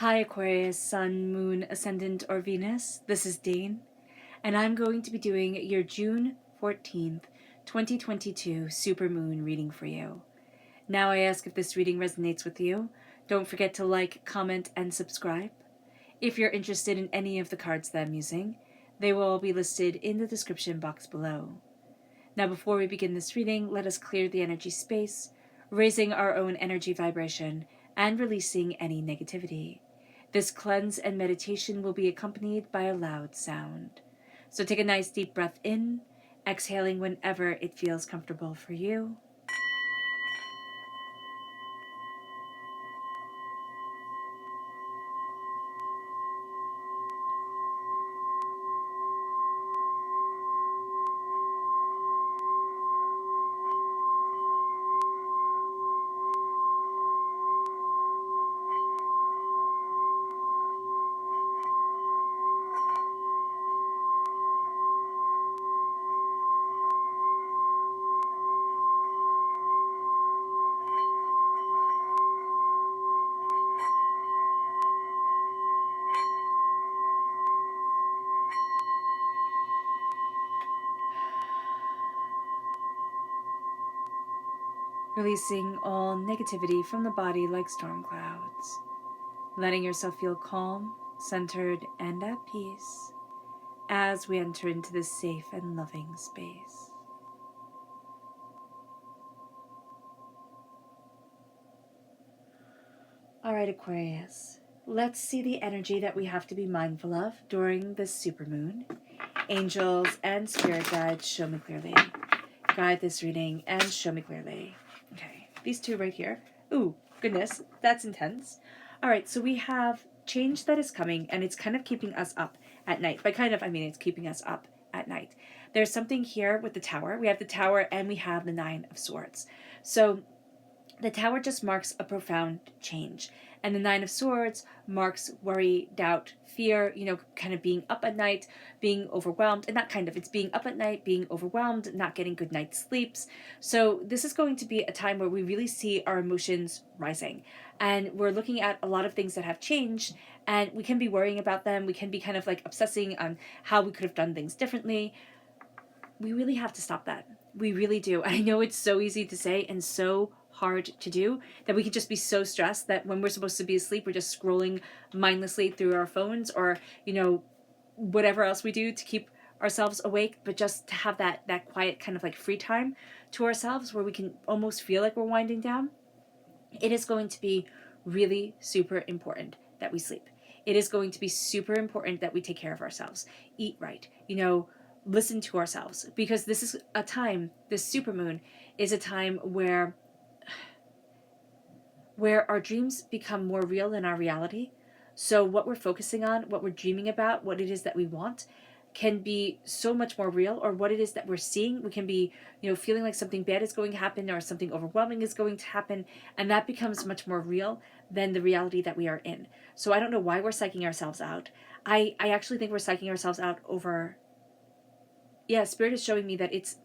Hi Aquarius, Sun, Moon, Ascendant, or Venus. This is Dane, and I'm going to be doing your June 14th, 2022 Supermoon reading for you. Now I ask if this reading resonates with you. Don't forget to like, comment, and subscribe. If you're interested in any of the cards that I'm using, they will all be listed in the description box below. Now before we begin this reading, let us clear the energy space, raising our own energy vibration and releasing any negativity. This cleanse and meditation will be accompanied by a loud sound. So take a nice deep breath in, exhaling whenever it feels comfortable for you. Releasing all negativity from the body like storm clouds. Letting yourself feel calm, centered, and at peace as we enter into this safe and loving space. Alright, Aquarius, let's see the energy that we have to be mindful of during this supermoon. Angels and spirit guides, show me clearly. Guide this reading and show me clearly. Okay, these two right here. Ooh, goodness, that's intense. Alright, so we have change that is coming, and it's kind of keeping us up at night. By kind of, I mean it's keeping us up at night. There's something here with the Tower. We have the Tower and we have the Nine of Swords. So the Tower just marks a profound change. And the Nine of Swords marks worry, doubt, fear, kind of being up at night, being overwhelmed, and not kind of, it's being up at night, being overwhelmed, not getting good night's sleeps. So this is going to be a time where we really see our emotions rising. And we're looking at a lot of things that have changed, and we can be worrying about them. We can be kind of like obsessing on how we could have done things differently. We really have to stop that. We really do. I know it's so easy to say and so hard to do that we can just be so stressed that when we're supposed to be asleep, we're just scrolling mindlessly through our phones or, whatever else we do to keep ourselves awake, but just to have that quiet kind of like free time to ourselves where we can almost feel like we're winding down. It is going to be really super important that we sleep. It is going to be super important that we take care of ourselves, eat right, listen to ourselves, because this is a time, this supermoon is a time where our dreams become more real than our reality. So what we're focusing on, what we're dreaming about, what it is that we want can be so much more real, or what it is that we're seeing. We can be, feeling like something bad is going to happen or something overwhelming is going to happen, and that becomes much more real than the reality that we are in. So I don't know why we're psyching ourselves out. I actually think we're psyching ourselves out over... Yeah, Spirit is showing me that it's...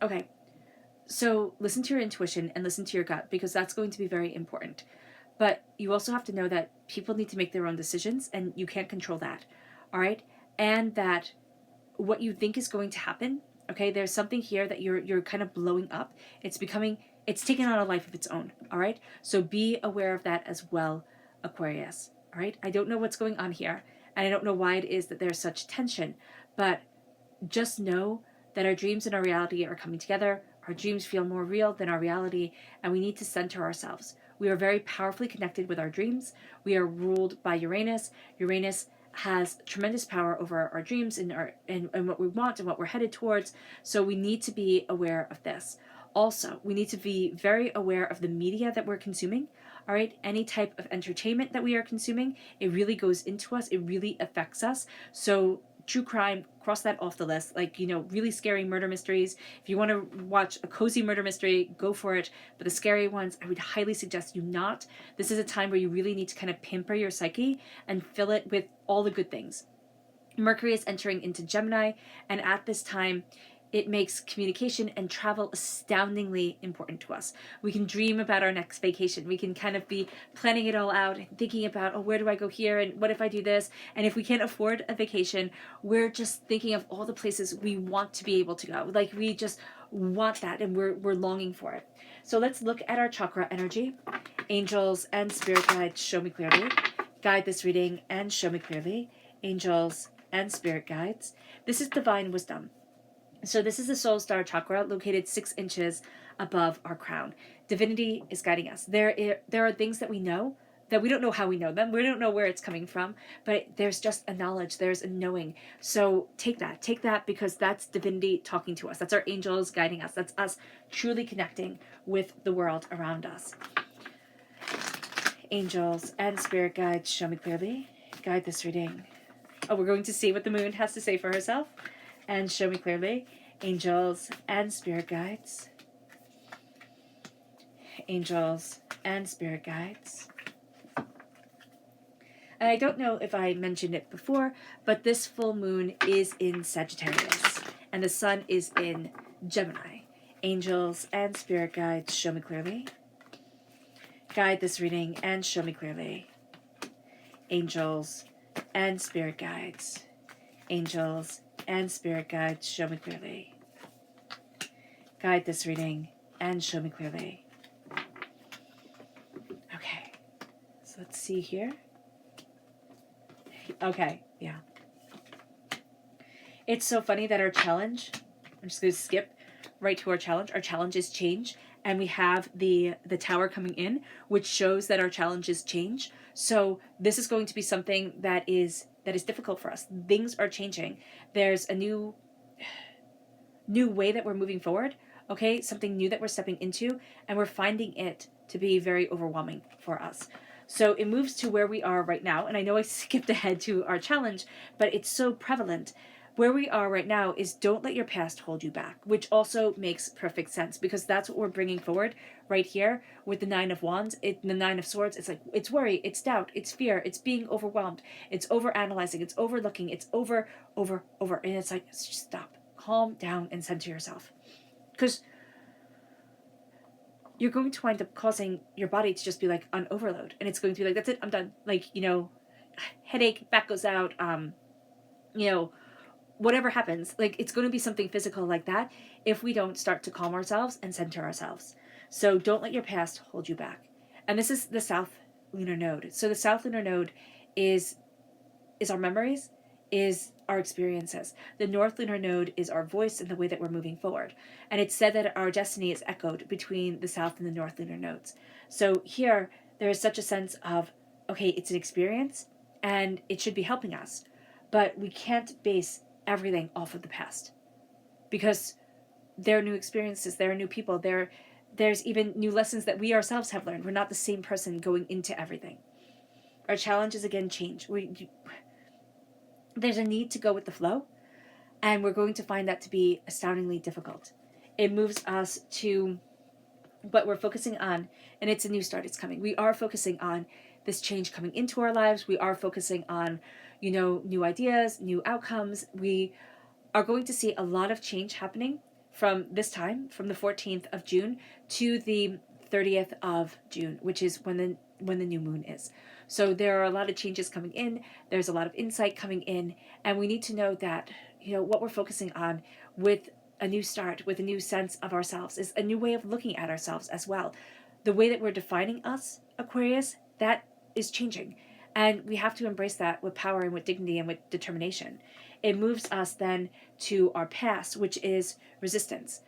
Okay. So listen to your intuition and listen to your gut, because that's going to be very important. But you also have to know that people need to make their own decisions, and you can't control that. All right? And that what you think is going to happen, okay, there's something here that you're kind of blowing up. It's taking on a life of its own. All right? So be aware of that as well, Aquarius. All right? I don't know what's going on here, and I don't know why it is that there's such tension, but just know that our dreams and our reality are coming together. Our dreams feel more real than our reality, and we need to center ourselves. We are very powerfully connected with our dreams. We are ruled by Uranus. Uranus has tremendous power over our dreams and what we want and what we're headed towards. So we need to be aware of this. Also, we need to be very aware of the media that we're consuming. All right, any type of entertainment that we are consuming, it really goes into us. It really affects us. So true crime, cross that off the list. Really scary murder mysteries. If you want to watch a cozy murder mystery, go for it. But the scary ones, I would highly suggest you not. This is a time where you really need to kind of pamper your psyche and fill it with all the good things. Mercury is entering into Gemini, and at this time, it makes communication and travel astoundingly important to us. We can dream about our next vacation. We can kind of be planning it all out and thinking about, oh, where do I go here? And what if I do this? And if we can't afford a vacation, we're just thinking of all the places we want to be able to go. Like we just want that and we're longing for it. So let's look at our chakra energy. Angels and spirit guides, show me clearly. Guide this reading and show me clearly. Angels and spirit guides. This is divine wisdom. So this is the soul star chakra located 6 inches above our crown. Divinity is guiding us. There are things that we know that we don't know how we know them. We don't know where it's coming from, but there's just a knowledge. There's a knowing. So take that because that's divinity talking to us. That's our angels guiding us. That's us truly connecting with the world around us. Angels and spirit guides, show me clearly. Guide this reading. Oh, we're going to see what the moon has to say for herself. And show me clearly. Angels and spirit guides. Angels and spirit guides. And I don't know if I mentioned it before, but this full moon is in Sagittarius. And the sun is in Gemini. Angels and spirit guides, show me clearly. Guide this reading and show me clearly. Angels and spirit guides. Angels and spirit guides, show me clearly. Guide this reading and show me clearly. Okay, so let's see here. Okay, yeah. It's so funny that our challenge, I'm just going to skip right to our challenge. Our challenge is change, and we have the tower coming in, which shows that our challenges change. So this is going to be something that is difficult for us. Things are changing. There's a new way that we're moving forward, okay? Something new that we're stepping into, and we're finding it to be very overwhelming for us. So it moves to where we are right now, and I know I skipped ahead to our challenge, but it's so prevalent. Where we are right now is don't let your past hold you back, which also makes perfect sense because that's what we're bringing forward right here with the 9 of Wands, the 9 of Swords. It's like, it's worry, it's doubt, it's fear, it's being overwhelmed, it's over-analyzing, it's overlooking, it's over, and it's like, stop, calm down and center yourself. Because you're going to wind up causing your body to just be like on overload, and it's going to be like, that's it, I'm done. Like, headache, back goes out, whatever happens, like it's going to be something physical like that if we don't start to calm ourselves and center ourselves. So don't let your past hold you back. And this is the South Lunar Node. So the South Lunar Node is our memories, is our experiences. The North Lunar Node is our voice and the way that we're moving forward. And it's said that our destiny is echoed between the South and the North Lunar Nodes. So here, there is such a sense of, okay, it's an experience and it should be helping us. But we can't base everything off of the past because there are new experiences, there are new people, there's even new lessons that we ourselves have learned. We're not the same person going into everything. Our challenge is again change. There's a need to go with the flow, and we're going to find that to be astoundingly difficult. It moves us to what we're focusing on, and it's a new start. It's coming. We are focusing on this change coming into our lives. We are focusing on new ideas, new outcomes. We are going to see a lot of change happening from this time, from the 14th of June to the 30th of June, which is when the new moon is. So there are a lot of changes coming in. There's a lot of insight coming in, and we need to know that, what we're focusing on with a new start, with a new sense of ourselves, is a new way of looking at ourselves as well. The way that we're defining us, Aquarius, that is changing. And we have to embrace that with power and with dignity and with determination. It moves us then to our past, which is resistance.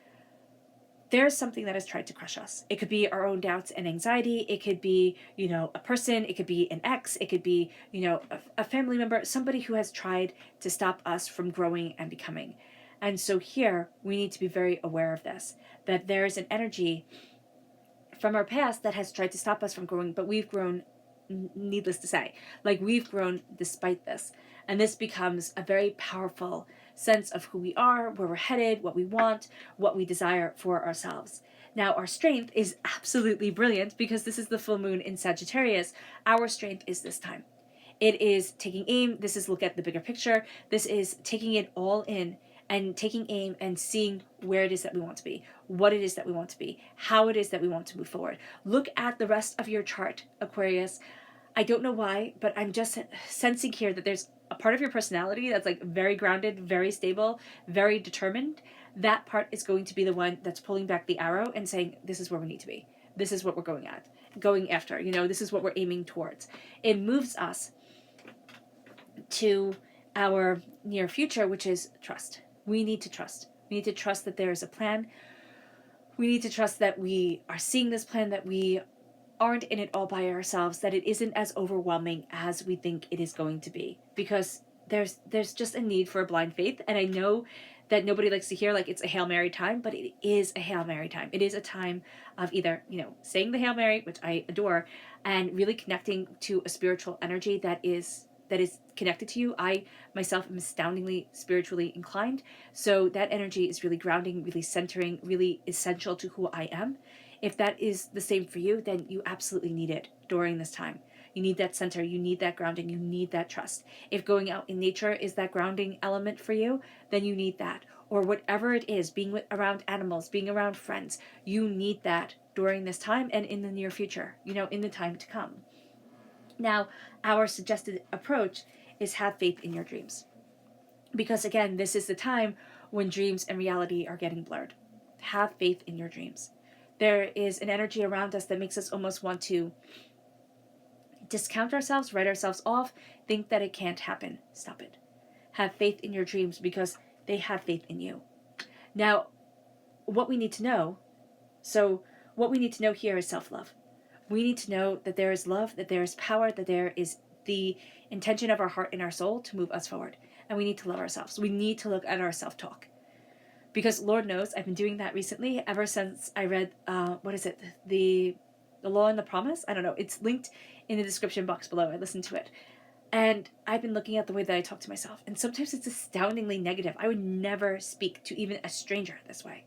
There's something that has tried to crush us. It could be our own doubts and anxiety. It could be, a person. It could be an ex. It could be, a family member, somebody who has tried to stop us from growing and becoming. And so here, we need to be very aware of this, that there is an energy from our past that has tried to stop us from growing, but we've grown, needless to say, like we've grown despite this. And this becomes a very powerful sense of who we are, where we're headed, what we want, what we desire for ourselves. Now, our strength is absolutely brilliant because this is the full moon in Sagittarius. Our strength is this time. It is taking aim. This is look at the bigger picture. This is taking it all in and taking aim and seeing where it is that we want to be, what it is that we want to be, how it is that we want to move forward. Look at the rest of your chart, Aquarius. I don't know why, but I'm just sensing here that there's a part of your personality that's like very grounded, very stable, very determined. That part is going to be the one that's pulling back the arrow and saying, this is where we need to be. This is what we're going after. This is what we're aiming towards. It moves us to our near future, which is trust. We need to trust. We need to trust that there is a plan. We need to trust that we are seeing this plan, that we aren't in it all by ourselves, that it isn't as overwhelming as we think it is going to be. Because there's just a need for a blind faith. And I know that nobody likes to hear like it's a Hail Mary time, but it is a Hail Mary time. It is a time of either, saying the Hail Mary, which I adore, and really connecting to a spiritual energy that is connected to you. I myself am astoundingly spiritually inclined, so that energy is really grounding, really centering, really essential to who I am. If that is the same for you, then you absolutely need it during this time. You need that center, you need that grounding, you need that trust. If going out in nature is that grounding element for you, then you need that. Or whatever it is, being around animals, being around friends, you need that during this time and in the near future, in the time to come. Now, our suggested approach is have faith in your dreams. Because again, this is the time when dreams and reality are getting blurred. Have faith in your dreams. There is an energy around us that makes us almost want to discount ourselves, write ourselves off, think that it can't happen. Stop it. Have faith in your dreams because they have faith in you. Now, what we need to know here is self-love. We need to know that there is love, that there is power, that there is the intention of our heart and our soul to move us forward. And we need to love ourselves. We need to look at our self-talk. Because Lord knows, I've been doing that recently ever since I read, The Law and the Promise? I don't know. It's linked in the description box below. I listened to it. And I've been looking at the way that I talk to myself. And sometimes it's astoundingly negative. I would never speak to even a stranger this way.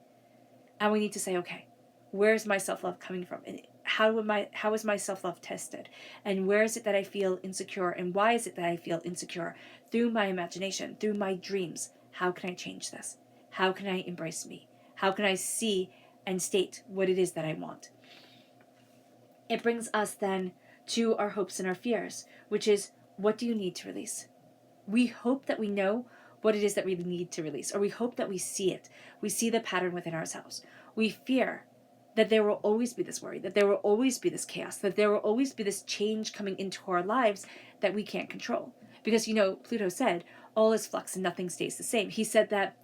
And we need to say, okay, where's my self-love coming from? And how is my self-love tested? And where is it that I feel insecure? And why is it that I feel insecure? Through my imagination, through my dreams, how can I change this? How can I embrace me? How can I see and state what it is that I want? It brings us then to our hopes and our fears, which is, what do you need to release? We hope that we know what it is that we need to release, or we hope that we see it. We see the pattern within ourselves. We fear that there will always be this worry, that there will always be this chaos, that there will always be this change coming into our lives that we can't control. Because, Pluto said, all is flux and nothing stays the same. He said that,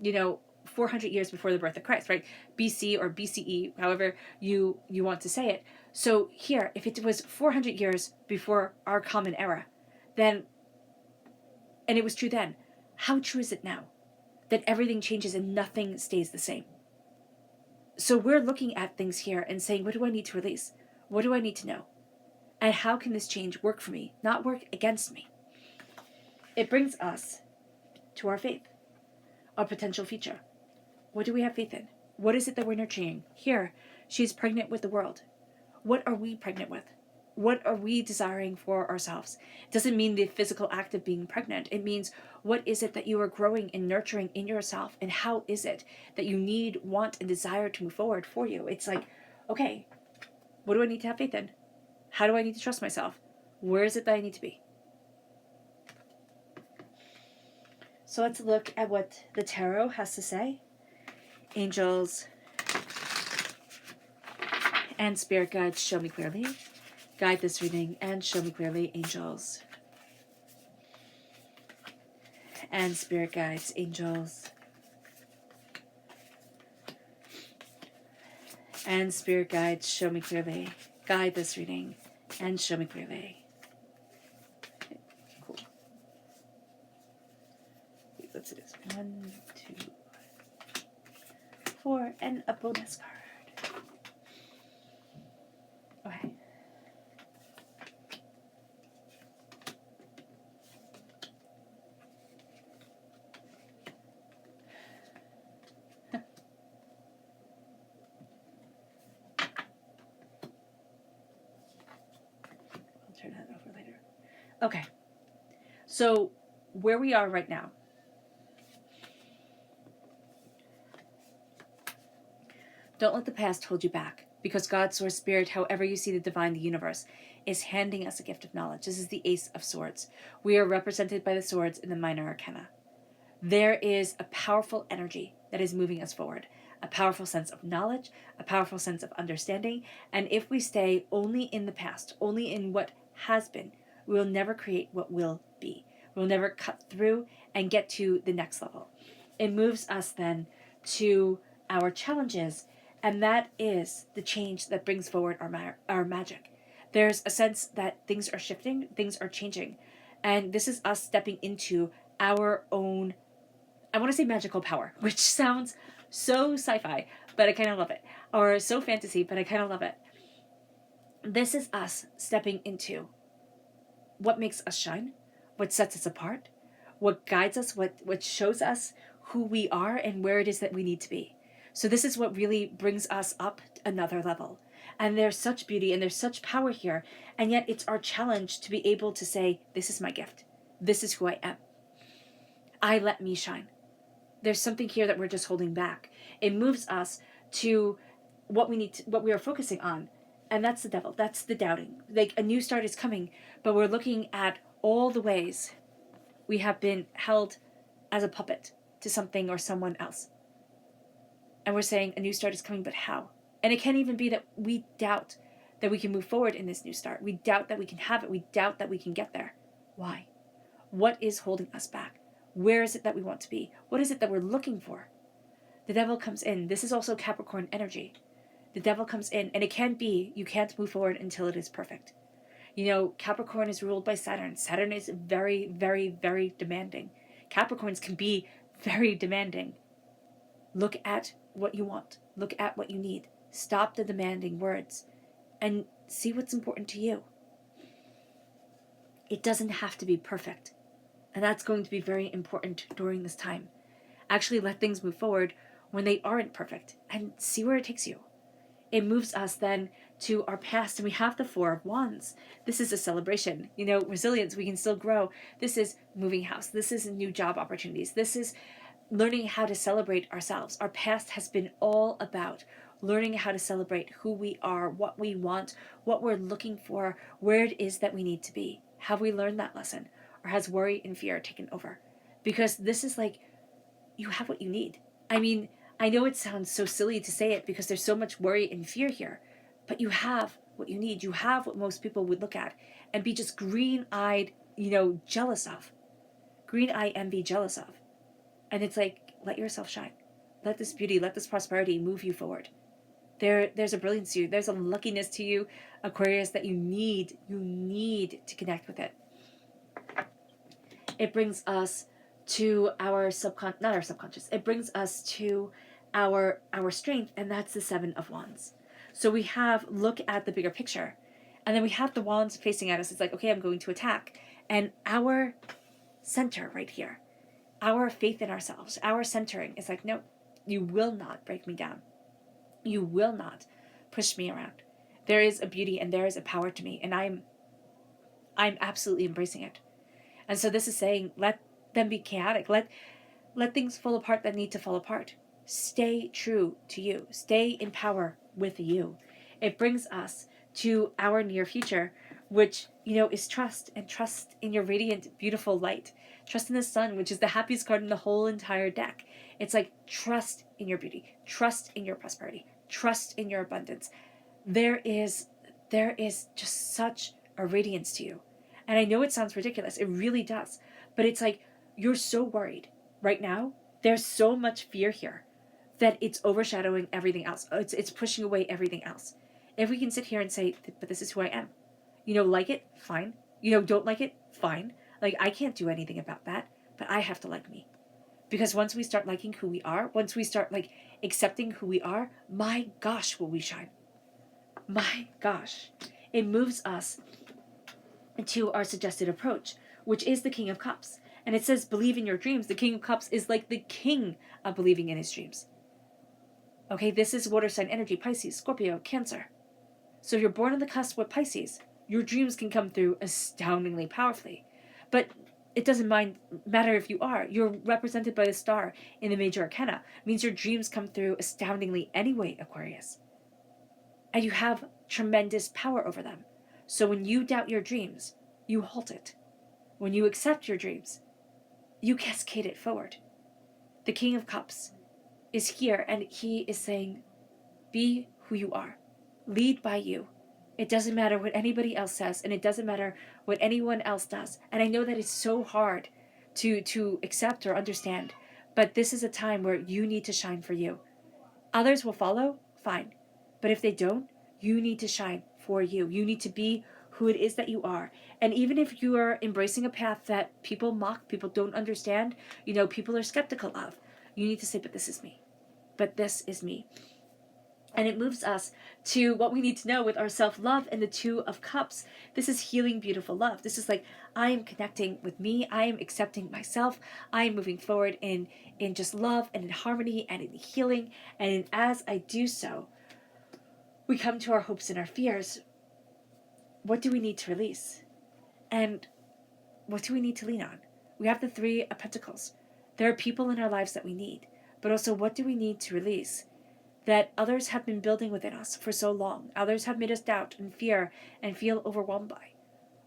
400 years before the birth of Christ, right? BC or BCE, however you want to say it. So here, if it was 400 years before our common era, then, and it was true then, how true is it now? That everything changes and nothing stays the same. So we're looking at things here and saying, what do I need to release? What do I need to know? And how can this change work for me, not work against me? It brings us to our faith, our potential future. What do we have faith in? What is it that we're nurturing? Here, she's pregnant with the world. What are we pregnant with? What are we desiring for ourselves? It doesn't mean the physical act of being pregnant. It means, what is it that you are growing and nurturing in yourself? And how is it that you need, want, and desire to move forward for you? It's like, okay, what do I need to have faith in? How do I need to trust myself? Where is it that I need to be? So let's look at what the tarot has to say. Angels and spirit guides, show me clearly. Guide this reading and show me clearly, angels. And spirit guides, angels. And spirit guides, show me clearly. Guide this reading and show me clearly. Okay, cool. Wait, let's do this. 1, 2, 4, and a bonus card. Okay. I'll turn that over later. Okay. So where we are right now, Don't let the past hold you back, because God, Source, Spirit, however you see the divine, the universe, is handing us a gift of knowledge. This is the Ace of Swords. We are represented by the swords in the minor arcana. There is a powerful energy that is moving us forward, a powerful sense of knowledge, a powerful sense of understanding, and if we stay only in the past, only in what has been, we will never create what will be. We'll never cut through and get to the next level. It moves us then to our challenges, and that is the change that brings forward our magic. There's a sense that things are shifting, things are changing, and this is us stepping into our own, I want to say magical power, which sounds so sci-fi, but I kind of love it, or so fantasy, but I kind of love it. This is us stepping into what makes us shine, what sets us apart, what guides us, what shows us who we are and where it is that we need to be. So this is what really brings us up another level. And there's such beauty and there's such power here. And yet it's our challenge to be able to say, this is my gift. This is who I am. I let me shine. There's something here that we're just holding back. It moves us to what we are focusing on. And that's the devil. That's the doubting. Like, a new start is coming, but we're looking at all the ways we have been held as a puppet to something or someone else. And we're saying a new start is coming, but how? And it can't even be that we doubt that we can move forward in this new start. We doubt that we can have it. We doubt that we can get there. Why? What is holding us back? Where is it that we want to be? What is it that we're looking for? The devil comes in. This is also Capricorn energy. The devil comes in, and it can be you can't move forward until it is perfect. You know, Capricorn is ruled by Saturn. Saturn is very, very, very demanding. Capricorns can be very demanding. Look at what you want. Look at what you need. Stop the demanding words and see what's important to you. It doesn't have to be perfect. And that's going to be very important during this time. Actually, let things move forward when they aren't perfect and see where it takes you. It moves us then to our past, and we have the Four of Wands. This is a celebration. You know, resilience, we can still grow. This is moving house. This is new job opportunities. This is learning how to celebrate ourselves. Our past has been all about learning how to celebrate who we are, what we want, what we're looking for, where it is that we need to be. Have we learned that lesson? Or has worry and fear taken over? Because this is like, you have what you need. I mean, I know it sounds so silly to say it because there's so much worry and fear here, but you have what you need. You have what most people would look at and be just green-eyed, jealous of. Green-eye envy, jealous of. And it's like, let yourself shine. Let this beauty, let this prosperity move you forward. There's a brilliance to you. There's a luckiness to you, Aquarius, that you need to connect with it. It brings us to our not our subconscious. It brings us to our strength, and that's the Seven of Wands. So we have, look at the bigger picture, and then we have the wands facing at us. It's like, okay, I'm going to attack. And our center right here, our faith in ourselves, our centering is like, no, you will not break me down. You will not push me around. There is a beauty and there is a power to me, and I'm absolutely embracing it. And so this is saying, let them be chaotic. Let things fall apart that need to fall apart. Stay true to you. Stay in power with you. It brings us to our near future, which, is trust, and trust in your radiant, beautiful light. Trust in the sun, which is the happiest card in the whole entire deck. It's like, trust in your beauty, trust in your prosperity, trust in your abundance. There is just such a radiance to you. And I know it sounds ridiculous. It really does. But it's like, you're so worried right now. There's so much fear here that it's overshadowing everything else. It's pushing away everything else. If we can sit here and say, but this is who I am. Like it, fine. Don't like it, fine. Like, I can't do anything about that, but I have to like me. Because once we start liking who we are, once we start, accepting who we are, my gosh, will we shine. My gosh. It moves us to our suggested approach, which is the King of Cups. And it says, believe in your dreams. The King of Cups is like the king of believing in his dreams. Okay, this is water sign energy, Pisces, Scorpio, Cancer. So if you're born on the cusp with Pisces, your dreams can come through astoundingly powerfully. But It doesn't matter if you are. You're represented by the star in the major arcana. It means your dreams come through astoundingly anyway, Aquarius. And you have tremendous power over them. So when you doubt your dreams, you halt it. When you accept your dreams, you cascade it forward. The King of Cups is here, and he is saying, be who you are. Lead by you. It doesn't matter what anybody else says, and it doesn't matter what anyone else does. And I know that it's so hard to accept or understand, but this is a time where you need to shine for you. Others will follow, fine. But if they don't, you need to shine for you. You need to be who it is that you are. And even if you are embracing a path that people mock, people don't understand, people are skeptical of, you need to say, but this is me. But this is me. And it moves us to what we need to know with our self-love and the Two of Cups. This is healing, beautiful love. This is like, I am connecting with me. I am accepting myself. I am moving forward in just love and in harmony and in healing. And as I do so, we come to our hopes and our fears. What do we need to release? And what do we need to lean on? We have the Three of Pentacles. There are people in our lives that we need. But also, what do we need to release? That others have been building within us for so long. Others have made us doubt and fear and feel overwhelmed by.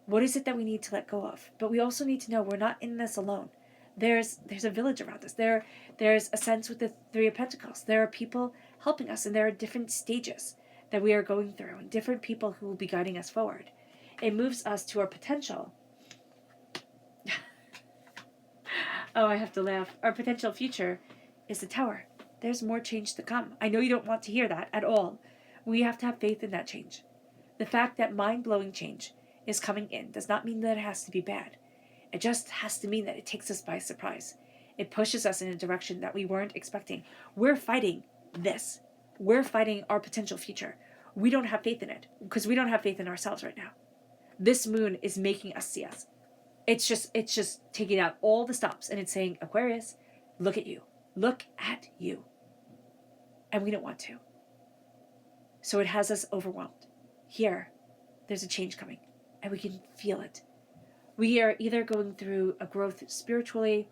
What is it that we need to let go of? But we also need to know we're not in this alone. There's a village around us. There's a sense with the Three of Pentacles. There are people helping us, and there are different stages that we are going through, and different people who will be guiding us forward. It moves us to our potential. Oh, I have to laugh. Our potential future is the Tower. There's more change to come. I know you don't want to hear that at all. We have to have faith in that change. The fact that mind-blowing change is coming in does not mean that it has to be bad. It just has to mean that it takes us by surprise. It pushes us in a direction that we weren't expecting. We're fighting this. We're fighting our potential future. We don't have faith in it because we don't have faith in ourselves right now. This moon is making us see us. It's just taking out all the stops, and it's saying, Aquarius, look at you. Look at you. And we don't want to. So it has us overwhelmed. Here, there's a change coming, and we can feel it. We are either going through a growth spiritually,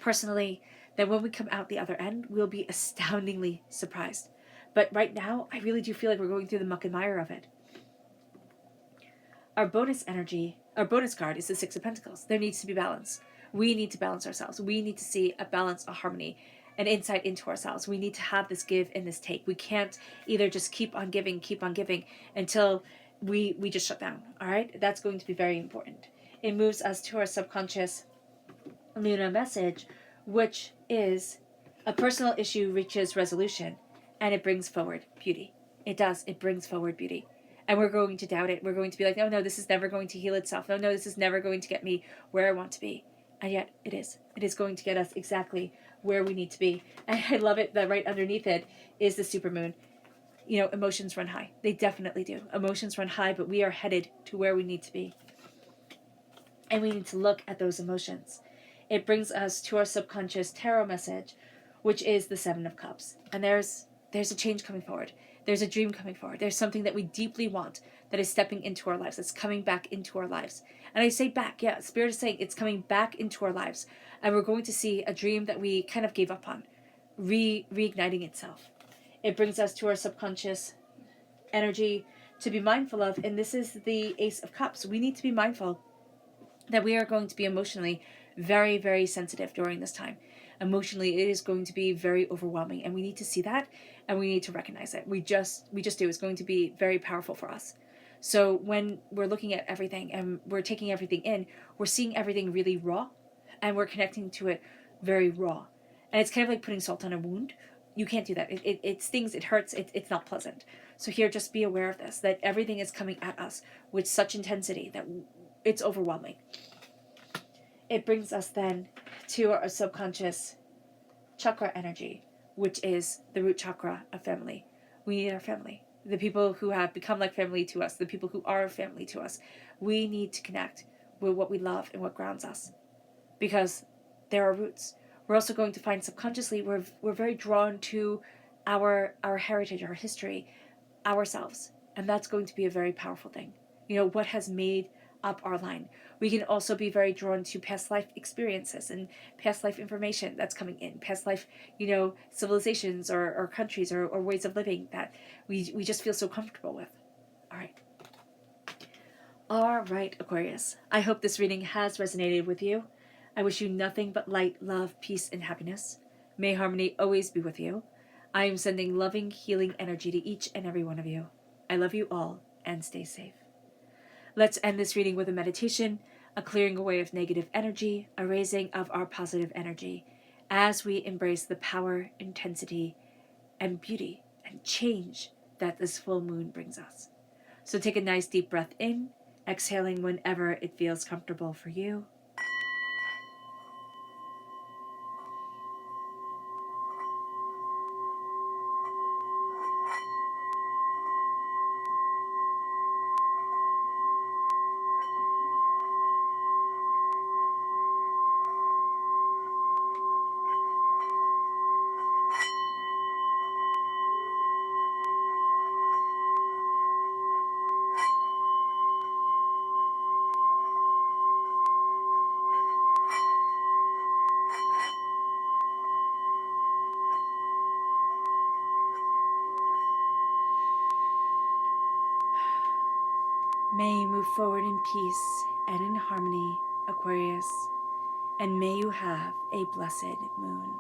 personally, that when we come out the other end, we'll be astoundingly surprised. But right now, I really do feel like we're going through the muck and mire of it. Our bonus card is the Six of Pentacles. There needs to be balance. We need to balance ourselves. We need to see a balance, a harmony, an insight into ourselves. We need to have this give and this take. We can't either just keep on giving until we just shut down. All right? That's going to be very important. It moves us to our subconscious Luna message, which is a personal issue reaches resolution, and it brings forward beauty. It does. It brings forward beauty. And we're going to doubt it. We're going to be like, no, this is never going to heal itself. No, this is never going to get me where I want to be. And yet it is. It is going to get us exactly where we need to be. And I love it that right underneath it is the supermoon. Emotions run high. They definitely do. Emotions run high, but we are headed to where we need to be. And we need to look at those emotions. It brings us to our subconscious tarot message, which is the Seven of Cups. And there's a change coming forward. There's a dream coming forward. There's something that we deeply want that is stepping into our lives, that's coming back into our lives. And I say back, yeah, Spirit is saying it's coming back into our lives. And we're going to see a dream that we kind of gave up on, reigniting itself. It brings us to our subconscious energy to be mindful of, and this is the Ace of Cups. We need to be mindful that we are going to be emotionally very, very sensitive during this time. Emotionally, it is going to be very overwhelming, and we need to see that, and we need to recognize it. We just do. It's going to be very powerful for us. So when we're looking at everything and we're taking everything in, we're seeing everything really raw, and we're connecting to it very raw. And it's kind of like putting salt on a wound. You can't do that. It stings, it hurts, it's not pleasant. So here, just be aware of this, that everything is coming at us with such intensity that it's overwhelming. It brings us then to our subconscious chakra energy, which is the root chakra of family. We need our family. The people who have become like family to us, the people who are family to us. We need to connect with what we love and what grounds us, because there are roots. We're also going to find subconsciously we're very drawn to our heritage, our history, ourselves. And that's going to be a very powerful thing. What has made up our line. We can also be very drawn to past life experiences and past life information that's coming in, past life, civilizations or countries or ways of living that we just feel so comfortable with. All right. All right, Aquarius. I hope this reading has resonated with you. I wish you nothing but light, love, peace, and happiness. May harmony always be with you. I am sending loving, healing energy to each and every one of you. I love you all, and stay safe. Let's end this reading with a meditation, a clearing away of negative energy, a raising of our positive energy, as we embrace the power, intensity, and beauty and change that this full moon brings us. So take a nice deep breath in, exhaling whenever it feels comfortable for you. May you move forward in peace and in harmony, Aquarius, and may you have a blessed moon.